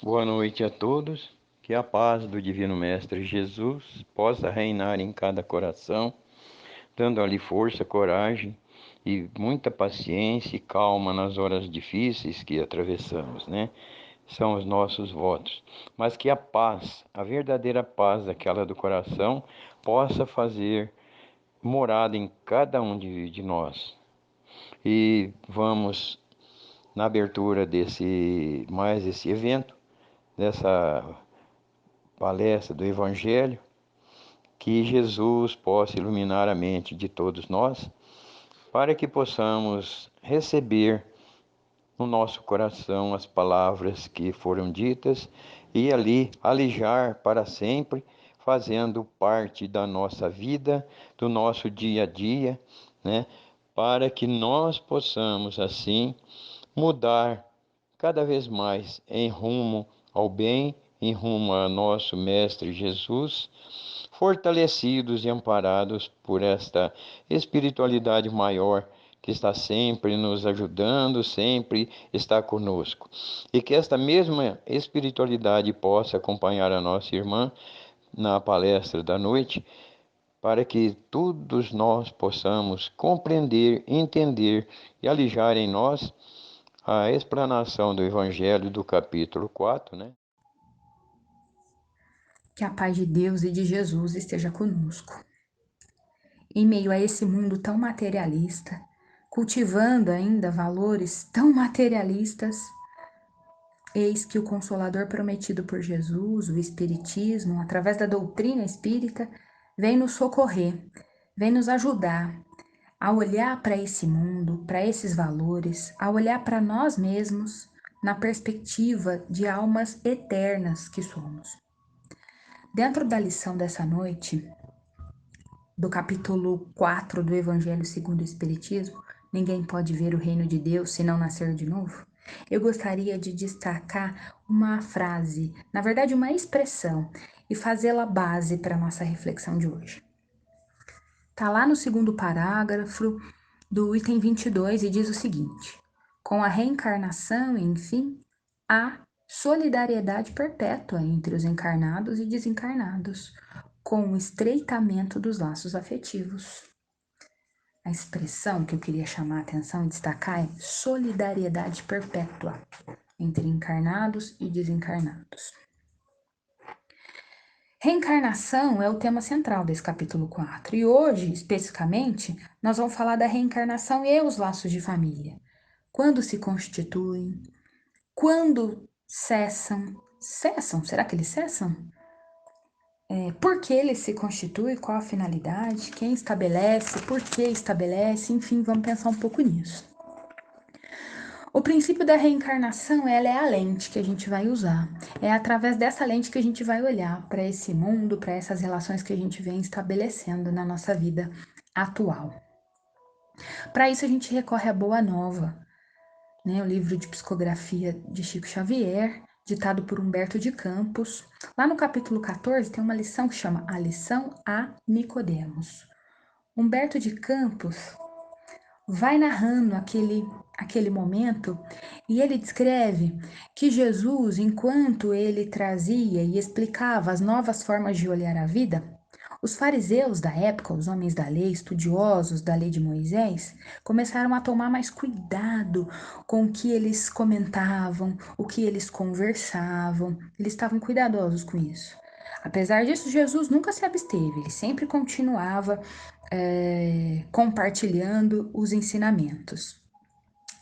Boa noite a todos. Que a paz do Divino Mestre Jesus possa reinar em cada coração, dando ali força, coragem e muita paciência e calma nas horas difíceis que atravessamos, né? São os nossos votos. Mas que a paz, a verdadeira paz, aquela do coração, possa fazer morada em cada um de nós. E vamos, na abertura esse evento, dessa palestra do Evangelho, que Jesus possa iluminar a mente de todos nós, para que possamos receber no nosso coração as palavras que foram ditas e ali alijar para sempre, fazendo parte da nossa vida, do nosso dia a dia, né? Para que nós possamos assim mudar cada vez mais em rumo ao bem, em rumo a nosso Mestre Jesus, fortalecidos e amparados por esta espiritualidade maior que está sempre nos ajudando, sempre está conosco. E que esta mesma espiritualidade possa acompanhar a nossa irmã na palestra da noite, para que todos nós possamos compreender, entender e alijar em nós a explanação do Evangelho do capítulo 4, né? Que a paz de Deus e de Jesus esteja conosco. Em meio a esse mundo tão materialista, cultivando ainda valores tão materialistas, eis que o Consolador prometido por Jesus, o Espiritismo, através da doutrina espírita, vem nos socorrer, vem nos ajudar a olhar para esse mundo, para esses valores, a olhar para nós mesmos na perspectiva de almas eternas que somos. Dentro da lição dessa noite, do capítulo 4 do Evangelho segundo o Espiritismo, ninguém pode ver o reino de Deus se não nascer de novo, eu gostaria de destacar uma frase, na verdade uma expressão, e fazê-la base para a nossa reflexão de hoje. Está lá no segundo parágrafo do item 22 e diz o seguinte: com a reencarnação, enfim, há solidariedade perpétua entre os encarnados e desencarnados, com o estreitamento dos laços afetivos. A expressão que eu queria chamar a atenção e destacar é solidariedade perpétua entre encarnados e desencarnados. Reencarnação é o tema central desse capítulo 4 e hoje, especificamente, nós vamos falar da reencarnação e os laços de família. Quando se constituem, quando cessam, será que eles cessam? Por que ele se constitui, qual a finalidade, quem estabelece, por que estabelece, enfim, vamos pensar um pouco nisso. O princípio da reencarnação, ela é a lente que a gente vai usar. É através dessa lente que a gente vai olhar para esse mundo, para essas relações que a gente vem estabelecendo na nossa vida atual. Para isso a gente recorre à Boa Nova, né, o livro de psicografia de Chico Xavier, ditado por Humberto de Campos. Lá no capítulo 14 tem uma lição que chama A Lição a Nicodemos. Humberto de Campos vai narrando aquele momento e ele descreve que Jesus, enquanto ele trazia e explicava as novas formas de olhar a vida, os fariseus da época, os homens da lei, estudiosos da lei de Moisés, começaram a tomar mais cuidado com o que eles comentavam, o que eles conversavam, eles estavam cuidadosos com isso. Apesar disso, Jesus nunca se absteve, ele sempre continuava compartilhando os ensinamentos.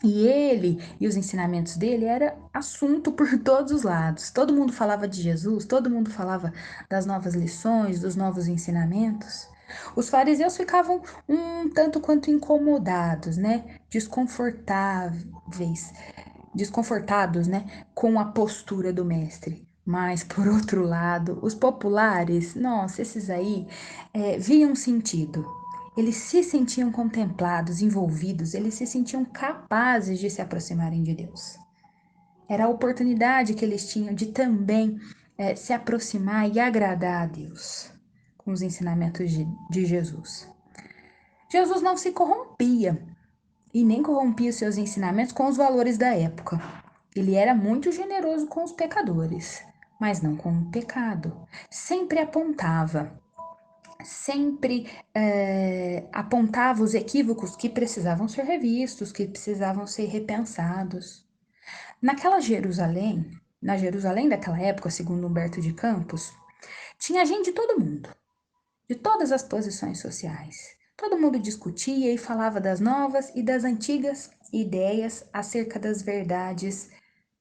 E ele e os ensinamentos dele era assunto por todos os lados. Todo mundo falava de Jesus, todo mundo falava das novas lições, dos novos ensinamentos. Os fariseus ficavam um tanto quanto incomodados, né? Desconfortados, né? Com a postura do mestre. Mas, por outro lado, os populares, nossa, esses aí, viam sentido. Eles se sentiam contemplados, envolvidos, eles se sentiam capazes de se aproximarem de Deus. Era a oportunidade que eles tinham de também se aproximar e agradar a Deus com os ensinamentos de Jesus. Jesus não se corrompia e nem corrompia os seus ensinamentos com os valores da época. Ele era muito generoso com os pecadores, mas não com o pecado. Sempre apontava, sempre apontava os equívocos que precisavam ser revistos, que precisavam ser repensados. Naquela Jerusalém, na Jerusalém daquela época, segundo Humberto de Campos, tinha gente de todo mundo, de todas as posições sociais. Todo mundo discutia e falava das novas e das antigas ideias acerca das verdades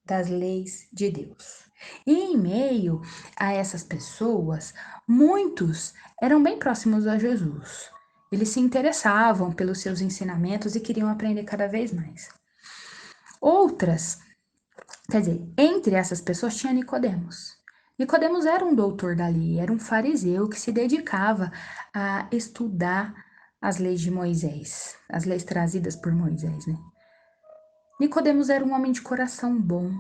das leis de Deus. E em meio a essas pessoas, muitos eram bem próximos a Jesus. Eles se interessavam pelos seus ensinamentos e queriam aprender cada vez mais. Outras, quer dizer, entre essas pessoas tinha Nicodemos. Nicodemos era um doutor da lei, era um fariseu que se dedicava a estudar as leis de Moisés, as leis trazidas por Moisés, né? Nicodemos era um homem de coração bom,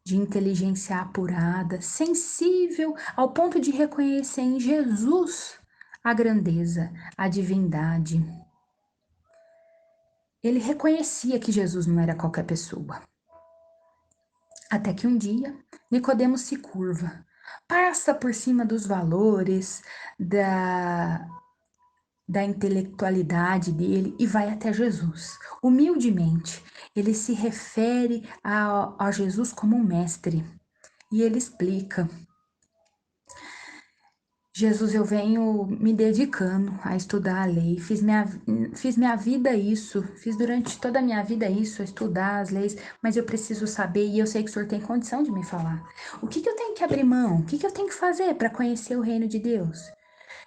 de inteligência apurada, sensível ao ponto de reconhecer em Jesus a grandeza, a divindade. Ele reconhecia que Jesus não era qualquer pessoa. Até que um dia, Nicodemos se curva, passa por cima dos valores, da intelectualidade dele e vai até Jesus. Humildemente, ele se refere a Jesus como um mestre e ele explica: Jesus, eu venho me dedicando a estudar a lei, fiz minha vida isso, fiz durante toda a minha vida isso, estudar as leis, mas eu preciso saber e eu sei que o senhor tem condição de me falar. O que eu tenho que abrir mão? O que eu tenho que fazer para conhecer o reino de Deus?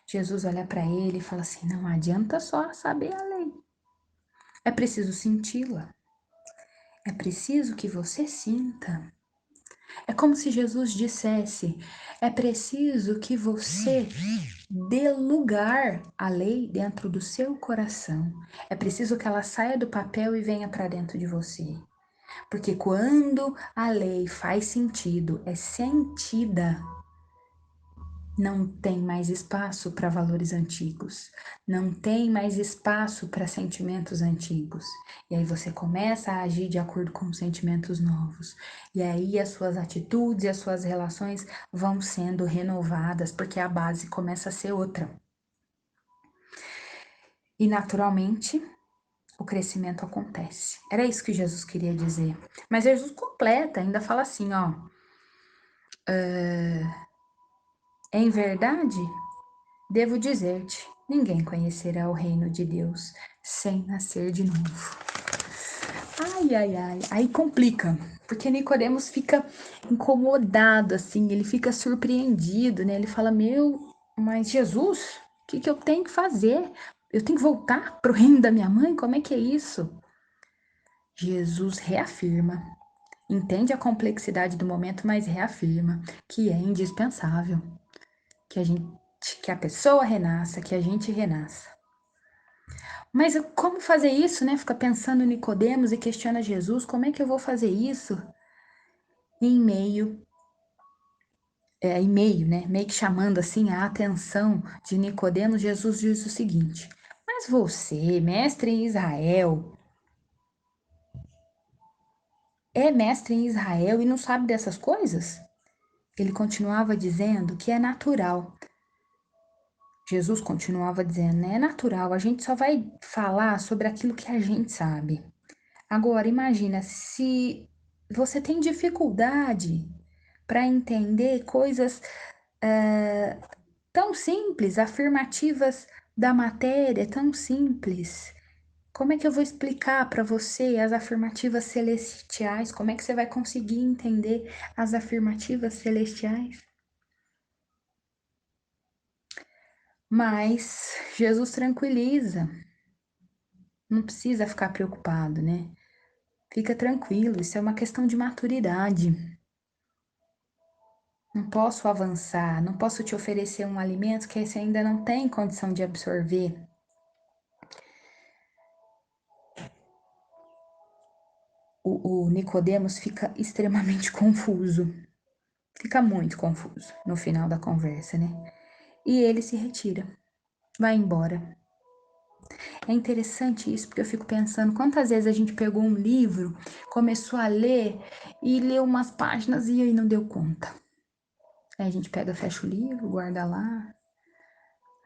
Jesus olha para ele e fala assim: não adianta só saber a lei, é preciso senti-la, é preciso que você sinta. É como se Jesus dissesse: é preciso que você dê lugar à lei dentro do seu coração. É preciso que ela saia do papel e venha para dentro de você. Porque quando a lei faz sentido, é sentida, não tem mais espaço para valores antigos, não tem mais espaço para sentimentos antigos. E aí você começa a agir de acordo com sentimentos novos. E aí as suas atitudes e as suas relações vão sendo renovadas, porque a base começa a ser outra. E naturalmente, o crescimento acontece. Era isso que Jesus queria dizer. Mas Jesus completa, ainda fala assim, ó. Em verdade, devo dizer-te, ninguém conhecerá o reino de Deus sem nascer de novo. Ai, ai, ai. Aí complica, porque Nicodemos fica incomodado, assim, ele fica surpreendido, né? Ele fala, mas Jesus, o que eu tenho que fazer? Eu tenho que voltar pro reino da minha mãe? Como é que é isso? Jesus reafirma, entende a complexidade do momento, mas reafirma que é indispensável que a pessoa renasça, que a gente renasça. Mas como fazer isso, né? Fica pensando em Nicodemos e questiona Jesus, como é que eu vou fazer isso? Em meio, né? Meio que chamando assim a atenção de Nicodemos, Jesus diz o seguinte: mas você, mestre em Israel, é mestre em Israel e não sabe dessas coisas? Ele continuava dizendo que é natural. Jesus continuava dizendo, né? É natural, a gente só vai falar sobre aquilo que a gente sabe. Agora, imagina se você tem dificuldade para entender coisas tão simples, afirmativas da matéria, tão simples. Como é que eu vou explicar para você as afirmativas celestiais? Como é que você vai conseguir entender as afirmativas celestiais? Mas Jesus tranquiliza, não precisa ficar preocupado, né? Fica tranquilo, isso é uma questão de maturidade. Não posso avançar, não posso te oferecer um alimento que você ainda não tem condição de absorver. O Nicodemos fica extremamente confuso. Fica muito confuso no final da conversa, né? E ele se retira, vai embora. É interessante isso, porque eu fico pensando quantas vezes a gente pegou um livro, começou a ler e leu umas páginas e aí não deu conta. Aí a gente pega, fecha o livro, guarda lá.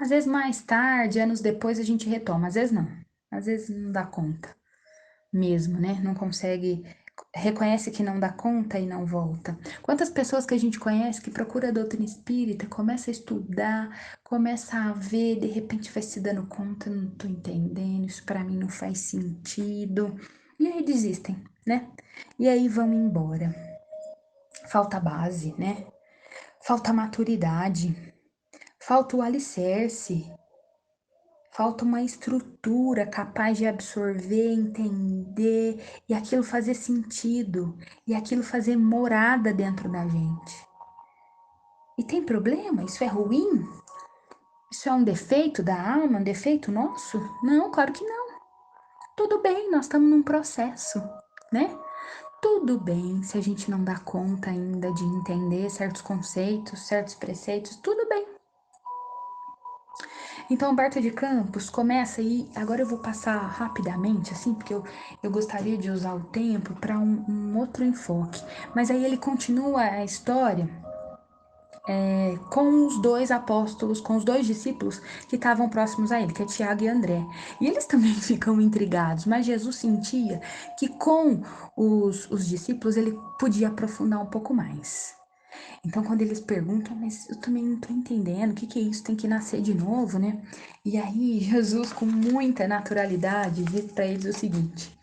Às vezes mais tarde, anos depois, a gente retoma, às vezes não. Às vezes não dá conta mesmo, né? Não consegue, reconhece que não dá conta e não volta. Quantas pessoas que a gente conhece que procura a doutrina espírita, começa a estudar, começa a ver, de repente vai se dando conta, não tô entendendo, isso para mim não faz sentido. E aí desistem, né? E aí vão embora. Falta base, né? Falta maturidade, falta o alicerce, falta uma estrutura capaz de absorver, entender e aquilo fazer sentido e aquilo fazer morada dentro da gente. E tem problema? Isso é ruim? Isso é um defeito da alma, um defeito nosso? Não, claro que não. Tudo bem, nós estamos num processo, né? Tudo bem se a gente não dá conta ainda de entender certos conceitos, certos preceitos, tudo bem. Então, Humberto de Campos começa aí. Agora eu vou passar rapidamente, assim, porque eu gostaria de usar o tempo para um outro enfoque. Mas aí ele continua a história com os dois apóstolos, com os dois discípulos que estavam próximos a ele, que é Tiago e André. E eles também ficam intrigados, mas Jesus sentia que com os discípulos ele podia aprofundar um pouco mais. Então, quando eles perguntam, mas eu também não tô entendendo, o que que é isso? Tem que nascer de novo, né? E aí, Jesus, com muita naturalidade, diz para eles o seguinte: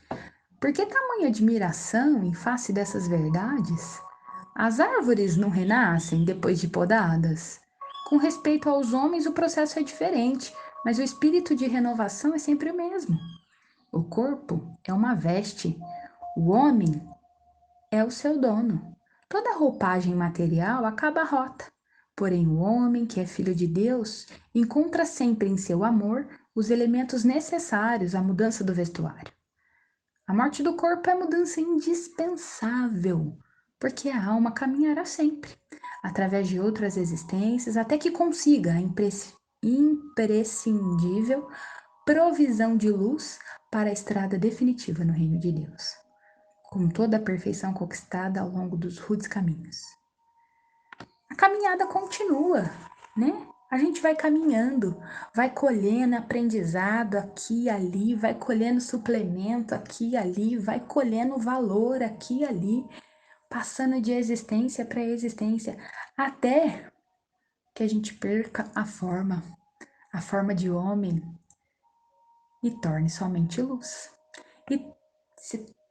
por que tamanha admiração em face dessas verdades? As árvores não renascem depois de podadas? Com respeito aos homens, o processo é diferente, mas o espírito de renovação é sempre o mesmo. O corpo é uma veste, o homem é o seu dono. Toda roupagem material acaba rota. Porém, o homem, que é filho de Deus, encontra sempre em seu amor os elementos necessários à mudança do vestuário. A morte do corpo é mudança indispensável, porque a alma caminhará sempre, através de outras existências, até que consiga a imprescindível provisão de luz para a estrada definitiva no reino de Deus, com toda a perfeição conquistada ao longo dos rudes caminhos. A caminhada continua, né? A gente vai caminhando, vai colhendo aprendizado aqui e ali, vai colhendo suplemento aqui e ali, vai colhendo valor aqui e ali, passando de existência para existência, até que a gente perca a forma de homem, e torne somente luz. E,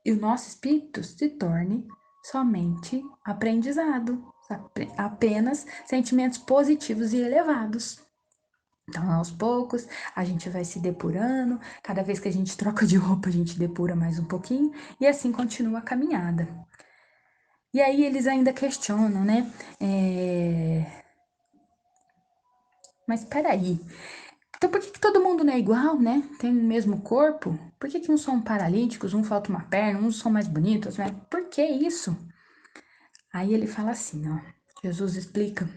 e o nosso espírito se torne somente aprendizado, apenas sentimentos positivos e elevados. Então, aos poucos, a gente vai se depurando, cada vez que a gente troca de roupa, a gente depura mais um pouquinho, e assim continua a caminhada. E aí eles ainda questionam, né? Mas peraí, então por que todo mundo não é igual, né? Tem o mesmo corpo? Por que uns são paralíticos, um falta uma perna, uns são mais bonitos, né? Por que isso? Aí ele fala assim, ó. Jesus explica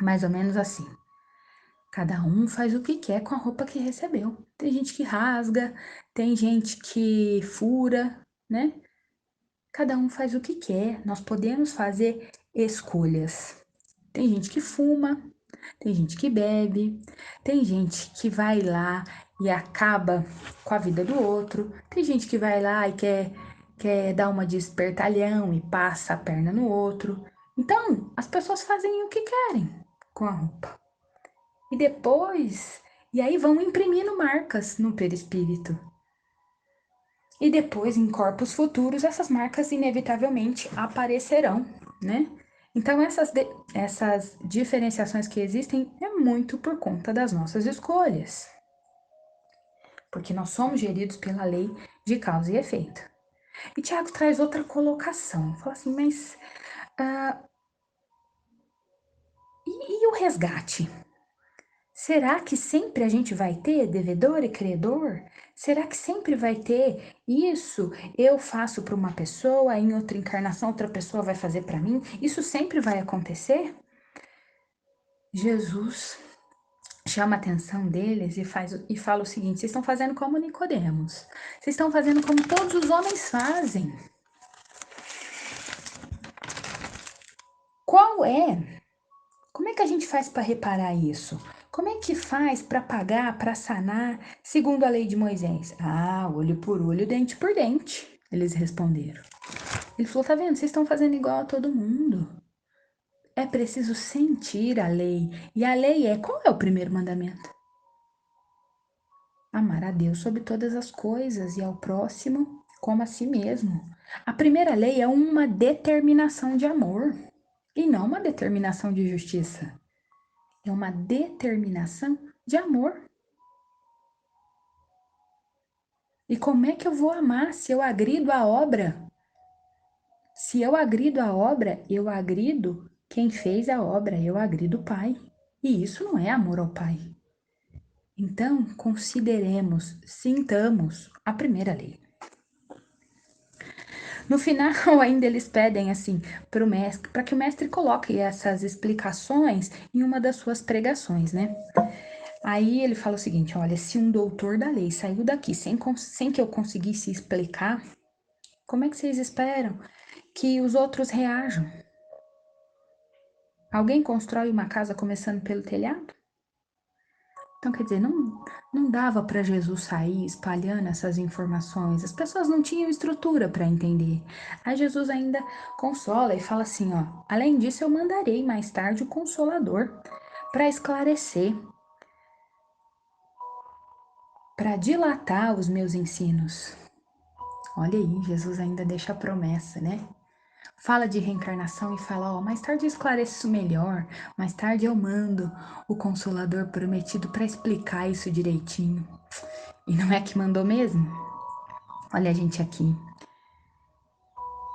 mais ou menos assim. Cada um faz o que quer com a roupa que recebeu. Tem gente que rasga, tem gente que fura, né? Cada um faz o que quer. Nós podemos fazer escolhas. Tem gente que fuma, tem gente que bebe, tem gente que vai lá e acaba com a vida do outro, tem gente que vai lá e quer dar uma de espertalhão e passa a perna no outro. Então, as pessoas fazem o que querem com a roupa. E depois, e aí vão imprimindo marcas no perispírito. E depois, em corpos futuros, essas marcas inevitavelmente aparecerão, né? Então, essas diferenciações que existem é muito por conta das nossas escolhas. Porque nós somos geridos pela lei de causa e efeito. E Tiago traz outra colocação. Fala assim, mas... e o resgate? Será que sempre a gente vai ter devedor e credor? Será que sempre vai ter isso? Eu faço para uma pessoa, em outra encarnação outra pessoa vai fazer para mim? Isso sempre vai acontecer? Jesus chama a atenção deles e fala o seguinte: vocês estão fazendo como Nicodemos. Vocês estão fazendo como todos os homens fazem. Como é que a gente faz para reparar isso? Como é que faz para pagar, para sanar, segundo a lei de Moisés? Ah, olho por olho, dente por dente, eles responderam. Ele falou, tá vendo, vocês estão fazendo igual a todo mundo. É preciso sentir a lei. E a lei qual é o primeiro mandamento? Amar a Deus sobre todas as coisas e ao próximo como a si mesmo. A primeira lei é uma determinação de amor e não uma determinação de justiça. É uma determinação de amor. E como é que eu vou amar se eu agrido a obra? Se eu agrido a obra, eu agrido quem fez a obra, eu agrido o Pai. E isso não é amor ao Pai. Então, consideremos, sintamos a primeira lei. No final, ainda eles pedem assim para o mestre, para que o mestre coloque essas explicações em uma das suas pregações, né? Aí ele fala o seguinte, olha, se um doutor da lei saiu daqui sem que eu conseguisse explicar, como é que vocês esperam que os outros reajam? Alguém constrói uma casa começando pelo telhado? Então, quer dizer, não dava para Jesus sair espalhando essas informações. As pessoas não tinham estrutura para entender. Aí Jesus ainda consola e fala assim, ó, além disso eu mandarei mais tarde o Consolador para esclarecer, para dilatar os meus ensinos. Olha aí, Jesus ainda deixa a promessa, né? Fala de reencarnação e fala, ó, mais tarde eu esclareço melhor, mais tarde eu mando o Consolador prometido para explicar isso direitinho. E não é que mandou mesmo? Olha a gente aqui.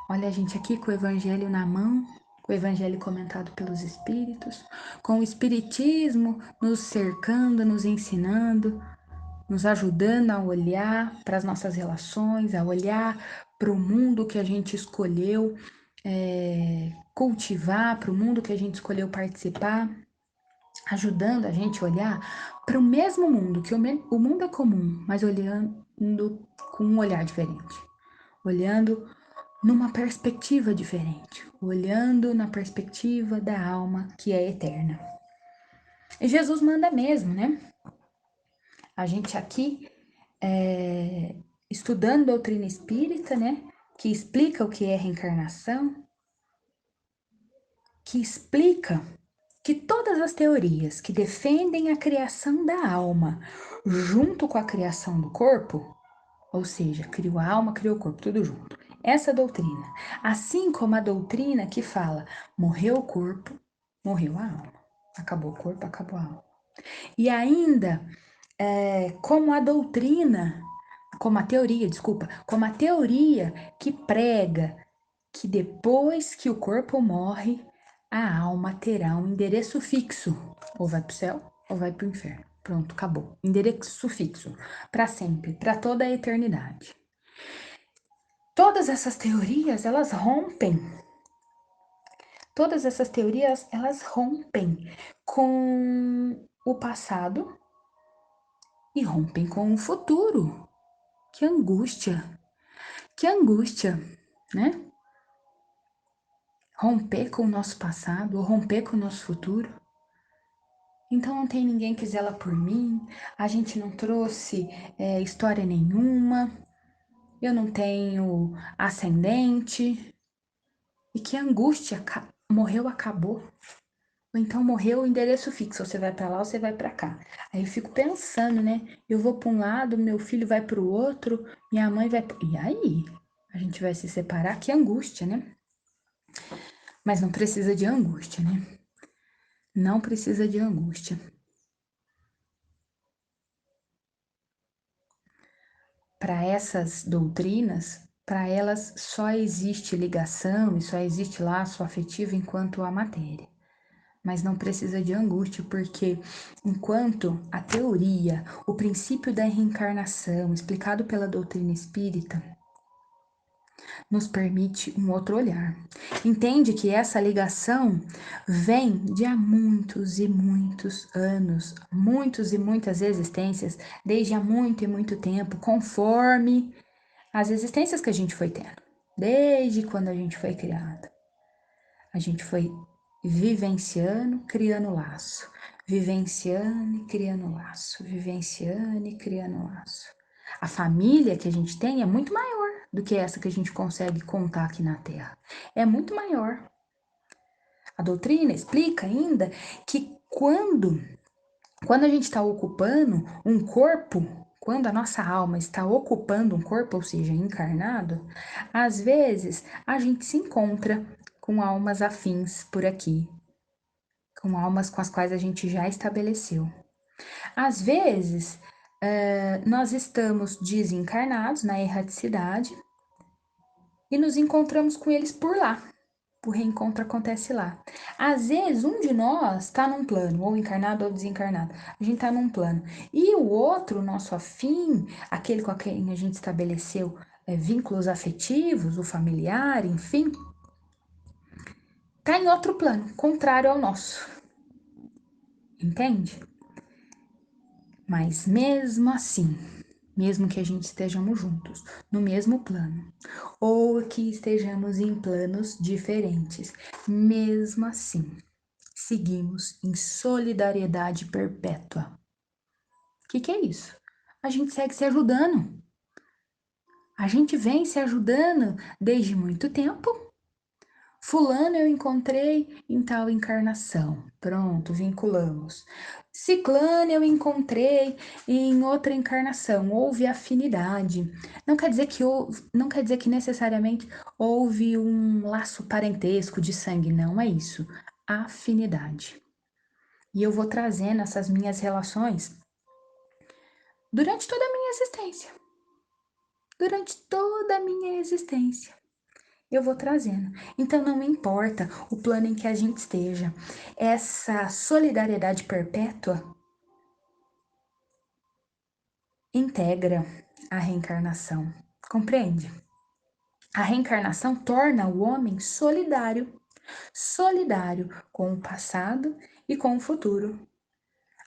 Olha a gente aqui com o Evangelho na mão, com o Evangelho comentado pelos Espíritos, com o Espiritismo nos cercando, nos ensinando, nos ajudando a olhar para as nossas relações, a olhar para o mundo que a gente escolheu cultivar, para o mundo que a gente escolheu participar, ajudando a gente a olhar para o mesmo mundo, que o mundo é comum, mas olhando com um olhar diferente, olhando numa perspectiva diferente, olhando na perspectiva da alma que é eterna. E Jesus manda mesmo, né? A gente aqui estudando doutrina espírita, né? Que explica o que é reencarnação, que explica que todas as teorias que defendem a criação da alma junto com a criação do corpo, ou seja, criou a alma, criou o corpo, tudo junto. Essa doutrina, assim como a doutrina que fala morreu o corpo, morreu a alma. Acabou o corpo, acabou a alma. E ainda, como a doutrina, como a teoria que prega que depois que o corpo morre, a alma terá um endereço fixo. Ou vai para o céu, ou vai para o inferno. Pronto, acabou. Endereço fixo. Para sempre, para toda a eternidade. Todas essas teorias, elas rompem. Todas essas teorias, elas rompem com o passado e rompem com o futuro. Que angústia. Que angústia, né? Romper com o nosso passado, ou romper com o nosso futuro. Então não tem ninguém que zela por mim, a gente não trouxe história nenhuma, eu não tenho ascendente. E que angústia, morreu, acabou. Ou então morreu o endereço fixo, você vai para lá ou você vai para cá. Aí eu fico pensando, né? Eu vou para um lado, meu filho vai para o outro, minha mãe vai. E aí? A gente vai se separar? Que angústia, né? Mas não precisa de angústia, né? Não precisa de angústia. Para essas doutrinas, para elas só existe ligação e só existe laço afetivo enquanto a matéria. Mas não precisa de angústia, porque enquanto a teoria, o princípio da reencarnação, explicado pela doutrina espírita, nos permite um outro olhar. Entende que essa ligação vem de há muitos e muitos anos, muitos e muitas existências, desde há muito e muito tempo, conforme as existências que a gente foi tendo, desde quando a gente foi criado. A gente foi vivenciando, criando laço, vivenciando e criando laço, vivenciando e criando laço. A família que a gente tem é muito maior do que essa que a gente consegue contar aqui na Terra. É muito maior. A doutrina explica ainda que quando a gente está ocupando um corpo, quando a nossa alma está ocupando um corpo, ou seja, encarnado, às vezes a gente se encontra com almas afins por aqui, com almas com as quais a gente já estabeleceu. Às vezes, nós estamos desencarnados na erraticidade e nos encontramos com eles por lá. O reencontro acontece lá. Às vezes, um de nós está num plano, ou encarnado ou desencarnado. A gente está num plano. E o outro, o nosso afim, aquele com quem a gente estabeleceu vínculos afetivos, o familiar, enfim, está em outro plano, contrário ao nosso. Entende? Mas mesmo assim, mesmo que a gente estejamos juntos, no mesmo plano, ou que estejamos em planos diferentes, mesmo assim, seguimos em solidariedade perpétua. O que é isso? A gente segue se ajudando. A gente vem se ajudando desde muito tempo. Fulano eu encontrei em tal encarnação. Pronto, vinculamos. Ciclano eu encontrei em outra encarnação. Houve afinidade. Não quer dizer que necessariamente houve um laço parentesco de sangue, não é isso. Afinidade. E eu vou trazendo essas minhas relações durante toda a minha existência. Durante toda a minha existência. Eu vou trazendo. Então não importa o plano em que a gente esteja, essa solidariedade perpétua integra a reencarnação. Compreende? A reencarnação torna o homem solidário, solidário com o passado e com o futuro.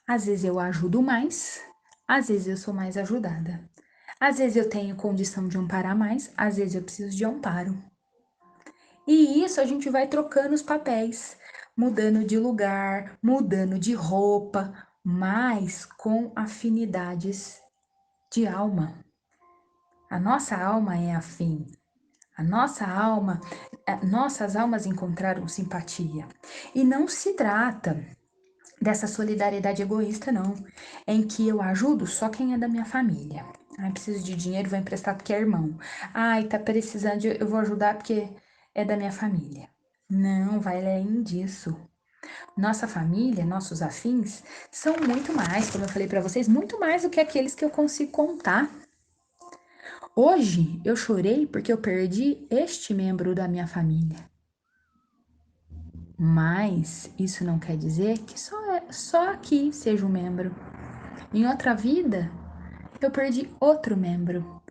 Às vezes eu ajudo mais, às vezes eu sou mais ajudada. Às vezes eu tenho condição de amparar mais, às vezes eu preciso de amparo. E isso a gente vai trocando os papéis, mudando de lugar, mudando de roupa, mas com afinidades de alma. A nossa alma é afim. Nossas almas encontraram simpatia. E não se trata dessa solidariedade egoísta, não, em que eu ajudo só quem é da minha família. Ai, preciso de dinheiro, vou emprestar porque é irmão. Ai, tá precisando, eu vou ajudar porque é da minha família. Não, vai além disso. Nossa família, nossos afins, são muito mais, como eu falei para vocês, muito mais do que aqueles que eu consigo contar. Hoje eu chorei porque eu perdi este membro da minha família. Mas isso não quer dizer que só aqui seja um membro. Em outra vida, eu perdi outro membro.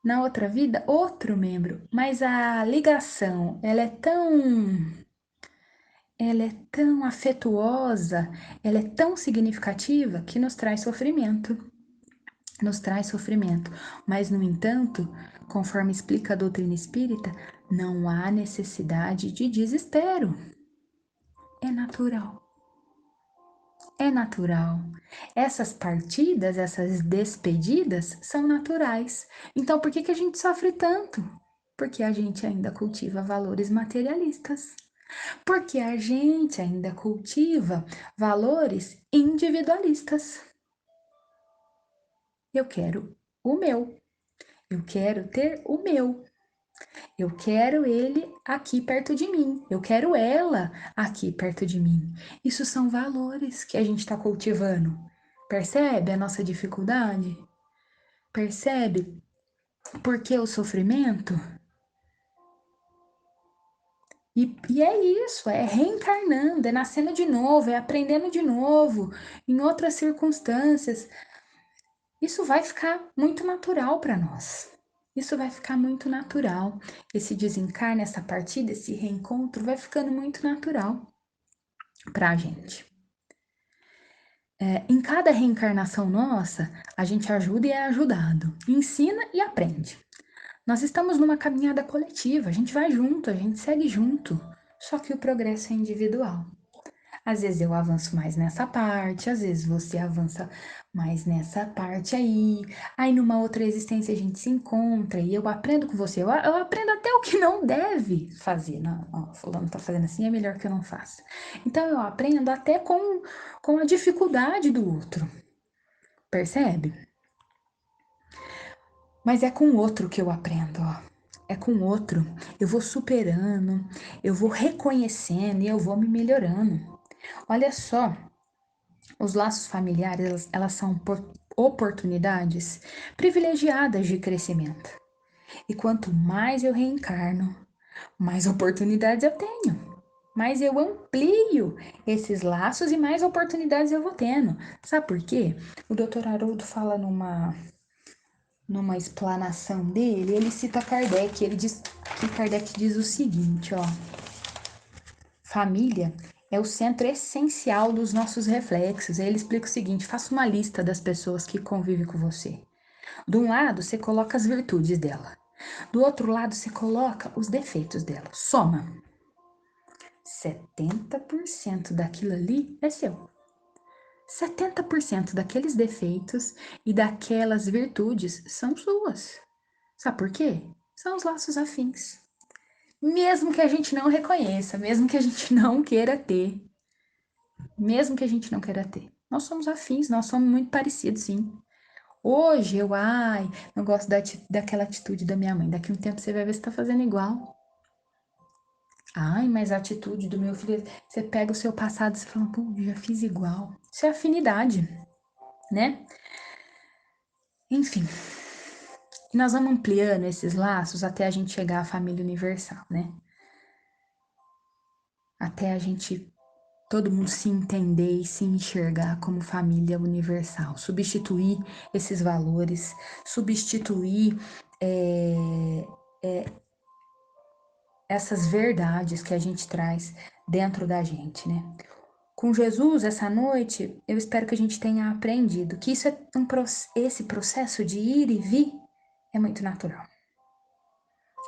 Na outra vida, outro membro. Mas a ligação, ela é tão afetuosa, ela é tão significativa que nos traz sofrimento. Nos traz sofrimento. Mas, no entanto, conforme explica a doutrina espírita, não há necessidade de desespero. É natural. É natural. Essas partidas, essas despedidas são naturais. Então, por que a gente sofre tanto? Porque a gente ainda cultiva valores materialistas. Porque a gente ainda cultiva valores individualistas. Eu quero o meu. Eu quero ter o meu. Eu quero ele aqui perto de mim. Eu quero ela aqui perto de mim. Isso são valores que a gente está cultivando. Percebe a nossa dificuldade? Percebe por que o sofrimento? E é isso, é reencarnando, é nascendo de novo, é aprendendo de novo, em outras circunstâncias. Isso vai ficar muito natural para nós. Isso vai ficar muito natural. Esse desencarne, essa partida, esse reencontro vai ficando muito natural pra gente. Em cada reencarnação nossa, a gente ajuda e é ajudado, ensina e aprende. Nós estamos numa caminhada coletiva, a gente vai junto, a gente segue junto, só que o progresso é individual. Às vezes eu avanço mais nessa parte, às vezes você avança mais nessa parte aí numa outra existência a gente se encontra e eu aprendo com você, eu aprendo até o que não deve fazer. Não, ó, fulano tá fazendo assim, é melhor que eu não faça. Então eu aprendo até com a dificuldade do outro, percebe? Mas é com o outro que eu aprendo, ó. É com o outro. Eu vou superando, eu vou reconhecendo e eu vou me melhorando. Olha só, os laços familiares, elas são oportunidades privilegiadas de crescimento. E quanto mais eu reencarno, mais oportunidades eu tenho. Mais eu amplio esses laços e mais oportunidades eu vou tendo. Sabe por quê? O Dr. Haroldo fala numa explanação dele, ele cita Kardec, ele diz que Kardec diz o seguinte, ó: família é o centro essencial dos nossos reflexos. Aí ele explica o seguinte: faça uma lista das pessoas que convivem com você. De um lado, você coloca as virtudes dela. Do outro lado, você coloca os defeitos dela. Soma. 70% daquilo ali é seu. 70% daqueles defeitos e daquelas virtudes são suas. Sabe por quê? São os laços afins. Mesmo que a gente não reconheça, mesmo que a gente não queira ter, mesmo que a gente não queira ter. Nós somos afins, nós somos muito parecidos, sim. Hoje não gosto daquela atitude da minha mãe. Daqui a um tempo você vai ver se tá fazendo igual. Ai, mas a atitude do meu filho, você pega o seu passado e você fala, pô, já fiz igual. Isso é afinidade, né? Enfim, nós vamos ampliando esses laços até a gente chegar à família universal, né? Até a gente todo mundo se entender e se enxergar como família universal, substituir esses valores, substituir é, essas verdades que a gente traz dentro da gente, né? Com Jesus, essa noite, eu espero que a gente tenha aprendido que esse processo de ir e vir é muito natural.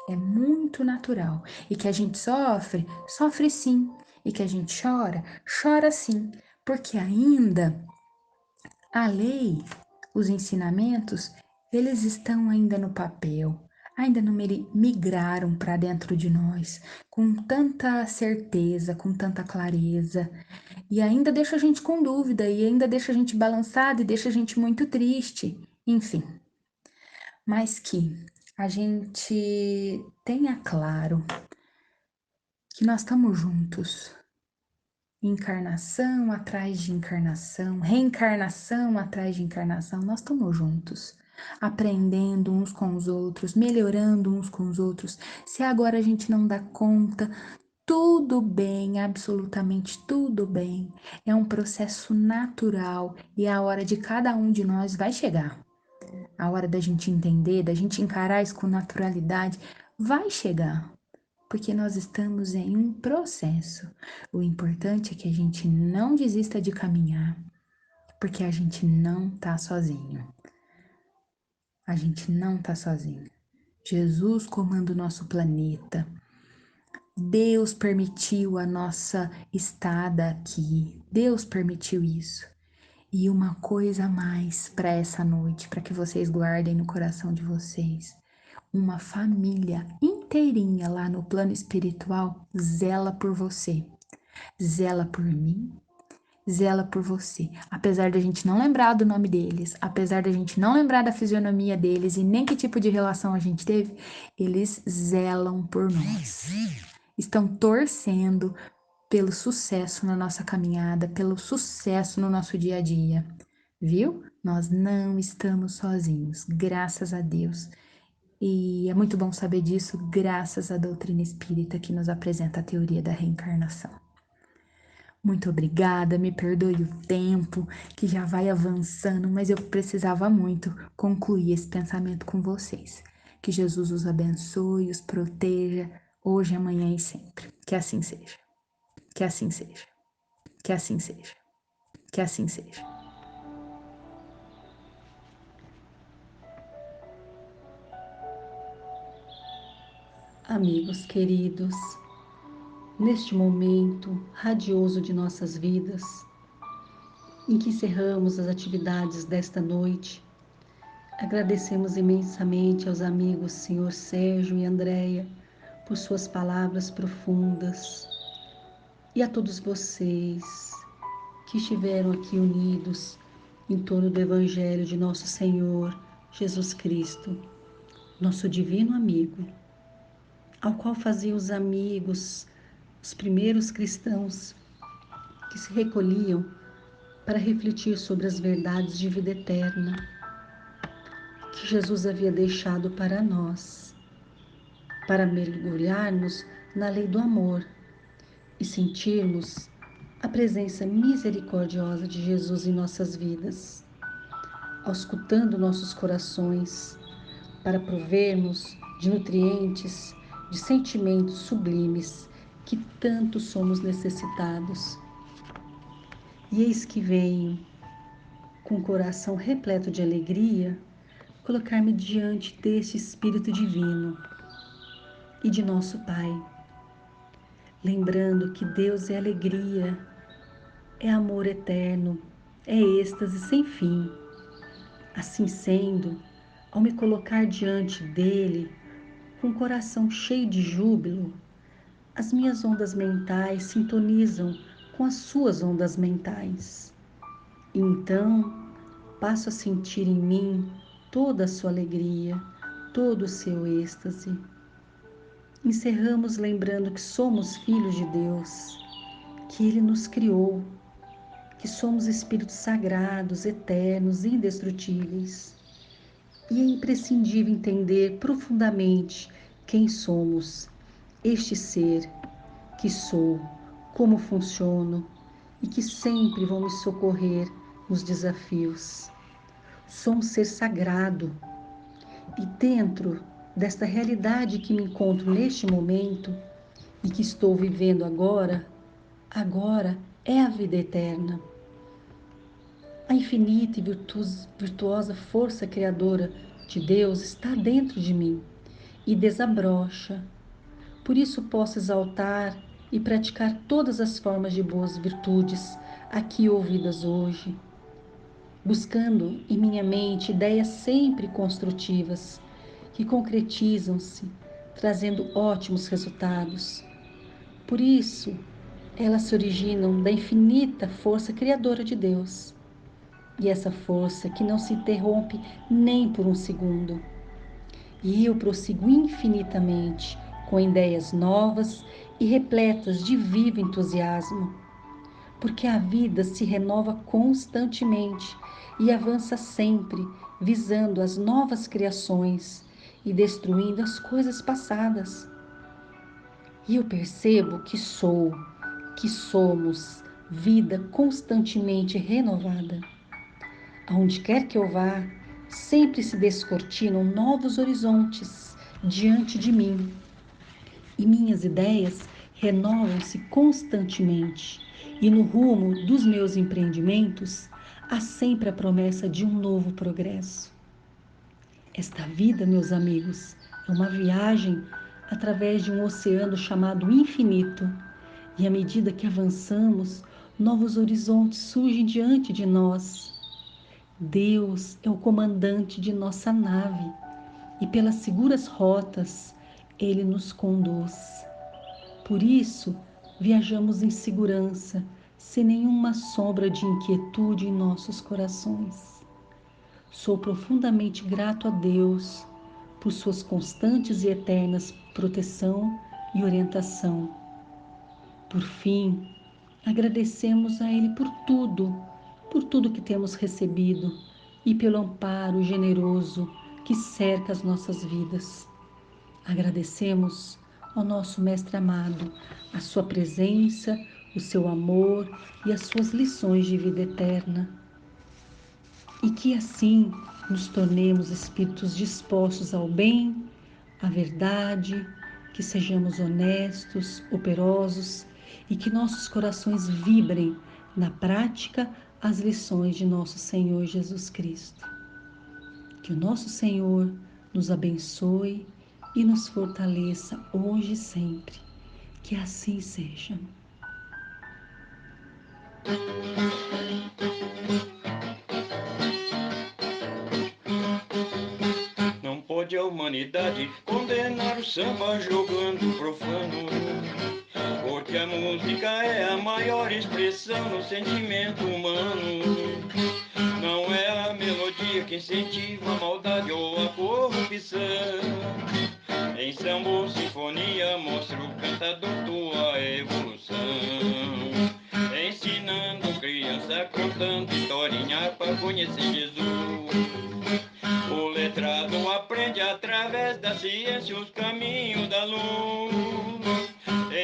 É muito natural. E que a gente sofre, sofre sim. E que a gente chora, chora sim. Porque ainda a lei, os ensinamentos, eles estão ainda no papel, ainda não migraram para dentro de nós com tanta certeza, com tanta clareza, e ainda deixa a gente com dúvida, e ainda deixa a gente balançado e deixa a gente muito triste, enfim. Mas que a gente tenha claro que nós estamos juntos, encarnação atrás de encarnação, reencarnação atrás de encarnação, nós estamos juntos, aprendendo uns com os outros, melhorando uns com os outros. Se agora a gente não dá conta, tudo bem, absolutamente tudo bem. É um processo natural e a hora de cada um de nós vai chegar. A hora da gente entender, da gente encarar isso com naturalidade, vai chegar porque nós estamos em um processo. O importante é que a gente não desista de caminhar, porque a gente não tá sozinho. A gente não tá sozinho. Jesus comanda o nosso planeta. Deus permitiu a nossa estada aqui. Deus permitiu isso. E uma coisa a mais para essa noite, para que vocês guardem no coração de vocês. Uma família inteirinha lá no plano espiritual zela por você, zela por mim, zela por você. Apesar da gente não lembrar do nome deles, apesar da gente não lembrar da fisionomia deles e nem que tipo de relação a gente teve, eles zelam por nós. Estão torcendo pelo sucesso na nossa caminhada, pelo sucesso no nosso dia a dia. Viu? Nós não estamos sozinhos, graças a Deus. E é muito bom saber disso, graças à doutrina espírita que nos apresenta a teoria da reencarnação. Muito obrigada, me perdoe o tempo que já vai avançando, mas eu precisava muito concluir esse pensamento com vocês. Que Jesus os abençoe, os proteja, hoje, amanhã e sempre. Que assim seja. Que assim seja. Que assim seja. Que assim seja. Amigos queridos, neste momento radioso de nossas vidas, em que encerramos as atividades desta noite, agradecemos imensamente aos amigos Senhor Sérgio e Andréia por suas palavras profundas e a todos vocês que estiveram aqui unidos em torno do Evangelho de nosso Senhor Jesus Cristo, nosso divino amigo, ao qual faziam os amigos, os primeiros cristãos que se recolhiam para refletir sobre as verdades de vida eterna que Jesus havia deixado para nós, para mergulharmos na lei do amor e sentirmos a presença misericordiosa de Jesus em nossas vidas, auscultando nossos corações para provermos de nutrientes, de sentimentos sublimes que tanto somos necessitados. E eis que venho, com o coração repleto de alegria, colocar-me diante deste Espírito Divino e de nosso Pai, lembrando que Deus é alegria, é amor eterno, é êxtase sem fim. Assim sendo, ao me colocar diante dele, com o coração cheio de júbilo, as minhas ondas mentais sintonizam com as suas ondas mentais. E então, passo a sentir em mim toda a sua alegria, todo o seu êxtase. Encerramos lembrando que somos filhos de Deus, que Ele nos criou, que somos espíritos sagrados, eternos, indestrutíveis. E é imprescindível entender profundamente quem somos, este ser que sou, como funciono e que sempre vão me socorrer nos desafios. Sou um ser sagrado e dentro desta realidade que me encontro neste momento e que estou vivendo agora, agora é a vida eterna. A infinita e virtuosa força criadora de Deus está dentro de mim e desabrocha. Por isso posso exaltar e praticar todas as formas de boas virtudes aqui ouvidas hoje, buscando em minha mente ideias sempre construtivas que concretizam-se, trazendo ótimos resultados. Por isso, elas se originam da infinita força criadora de Deus. E essa força que não se interrompe nem por um segundo. E eu prossigo infinitamente com ideias novas e repletas de vivo entusiasmo, porque a vida se renova constantemente e avança sempre, visando as novas criações e destruindo as coisas passadas. E eu percebo que somos vida constantemente renovada. Aonde quer que eu vá, sempre se descortinam novos horizontes diante de mim. E minhas ideias renovam-se constantemente. E no rumo dos meus empreendimentos, há sempre a promessa de um novo progresso. Esta vida, meus amigos, é uma viagem através de um oceano chamado infinito. E à medida que avançamos, novos horizontes surgem diante de nós. Deus é o comandante de nossa nave e pelas seguras rotas Ele nos conduz. Por isso, viajamos em segurança, sem nenhuma sombra de inquietude em nossos corações. Sou profundamente grato a Deus por suas constantes e eternas proteção e orientação. Por fim, agradecemos a Ele por tudo que temos recebido e pelo amparo generoso que cerca as nossas vidas. Agradecemos ao nosso Mestre amado a sua presença, o seu amor e as suas lições de vida eterna. E que assim nos tornemos espíritos dispostos ao bem a verdade, que sejamos honestos, operosos e que nossos corações vibrem na prática as lições de nosso Senhor Jesus Cristo. Que o nosso Senhor nos abençoe e nos fortaleça hoje e sempre. Que assim seja. Não pode a humanidade condenar o samba jogando profano, porque a música é a maior expressão do sentimento humano. Não é a melodia que incentiva a maldade ou a corrupção. Em samba ou sinfonia mostra o cantador tua evolução, ensinando criança, contando historinha para conhecer Jesus. O letrado aprende através da ciência os caminhos da luz,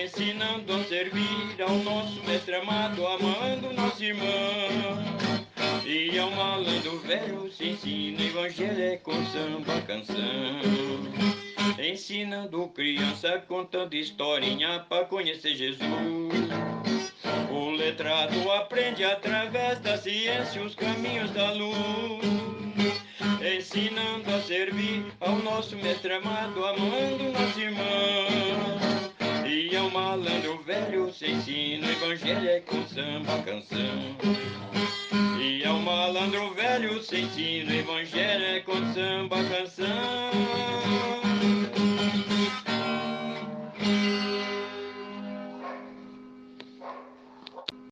ensinando a servir ao nosso mestre amado, amando nosso irmão. E ao malandro velho se ensina evangelho com samba canção, ensinando criança, contando historinha para conhecer Jesus. O letrado aprende através da ciência os caminhos da luz, ensinando a servir ao nosso mestre amado, amando nosso irmão. E ao malandro velho se ensina o evangelho com samba canção. E ao malandro velho se ensina o evangelho com samba canção.